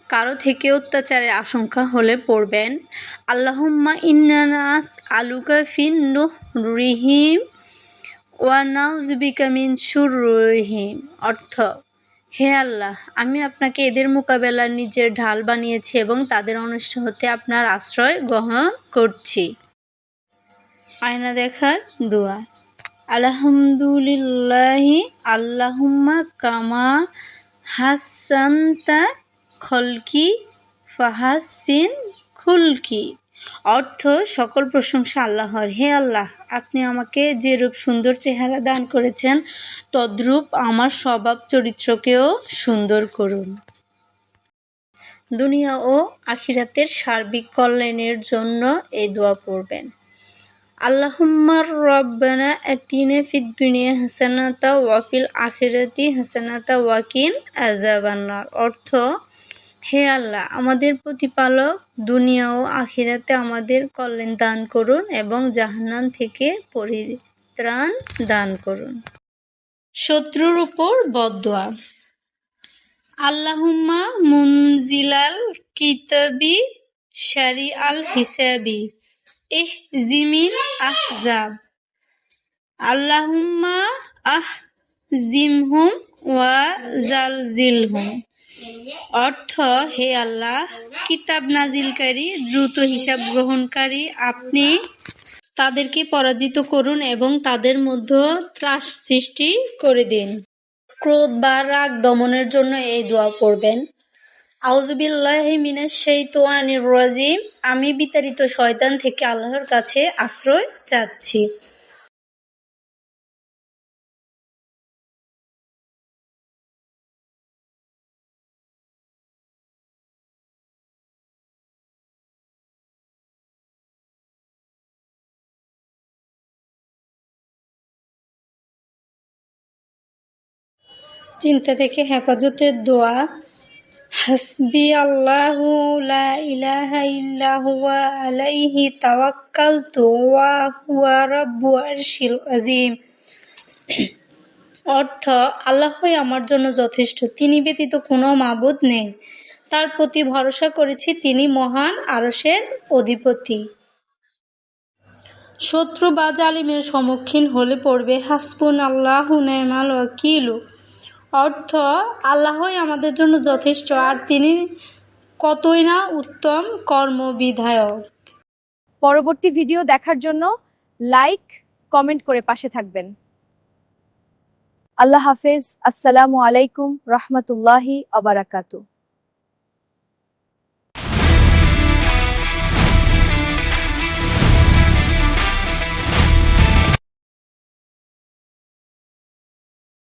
কারো থেকে অত্যাচারের আশঙ্কা হলে পড়বেন আল্লাহুম্মা ইন্না নাসআলুকা ফিন নুহরিহিম ওয়া নাউযুবিকা মিন শুরুরিহিম। অর্থ, হে আল্লাহ, আমি আপনাকে এদের মোকাবেলার নিজের ঢাল বানিয়েছি এবং তাদের অনিষ্ট হতে আপনার আশ্রয় গ্রহণ করছি। আয়না দেখার দোয়া। আলহামদুলিল্লাহি আল্লাহুম্মা কামা হাসানতা খলকি ফাহাসিন খুলকি। অর্থ, সকল প্রশংসা আল্লাহর। হে আল্লাহ, আপনি আমাকে যেরূপ সুন্দর চেহারা দান করেছেন তদ্রূপ আমার স্বভাব চরিত্রকেও সুন্দর করুন। দুনিয়া ও আখিরাতের সার্বিক কল্যাণের জন্য এই দোয়া পড়বেন। আল্লাহুম্মা রব্বানা আতিনা ফিদ দুনিয়া হাসানাতা ওয়া ফিল আখিরাতি হাসানাতা ওয়া কিনা আযাবান্নার। অর্থ, হে আল্লাহ, আমাদের প্রতিপালক, দুনিয়া ও আখিরাতে আমাদের কল্যাণ দান করুন এবং জাহান্নাম থেকে পরিত্রাণ দান করুন। শত্রুর উপর বদদোয়া। আল্লাহুম্মা মুনজিলাল কিতাবি শারিআল হিসাবি ইহজিমিল আহজাব। আল্লাহুম্মা আহজিমহুম ওয়া জালজিলহুম। অর্থ, হে আল্লাহ, কিতাব নাজিলকারী, দ্রুত হিসাব গ্রহণকারী, আপনি তাদেরকে পরাজিত করুন এবং তাদের মধ্যে ত্রাস সৃষ্টি করে দিন। ক্রোধ বা রাগ দমনের জন্য এই দোয়া পড়বেন। আউযুবিল্লাহি মিনাশ শাইতানির রাজিম। আমি বিতাড়িত শয়তান থেকে আল্লাহর কাছে আশ্রয় চাচ্ছি। চিন্তা থেকে হেফাজতের দোয়া। হাসবি আল্লাহু লা ইলাহা ইল্লা হুয়া আলাইহি তাওয়াক্কালতু ওয়া হুয়া রাব্বুল আরশিল আযীম। অর্থ, আল্লাহই আমার জন্য যথেষ্ট, তিনি ব্যতীত কোনো মাবুদ নেই, তার প্রতি ভরসা করেছি, তিনি মহান আরশের অধিপতি। শত্রু বা জালিমের সম্মুখীন হলে পড়বে হাসবুনাল্লাহু নি'মাল ওয়াকিল। অর্থ, আল্লাহই আমাদের জন্য যথেষ্ট আর তিনি কতই না উত্তম কর্মবিধায়ক। পরবর্তী ভিডিও দেখার জন্য লাইক, কমেন্ট করে পাশে থাকবেন। আল্লাহ হাফেজ। আসসালামু আলাইকুম রহমতুল্লাহি ওয়া বারাকাতুহু।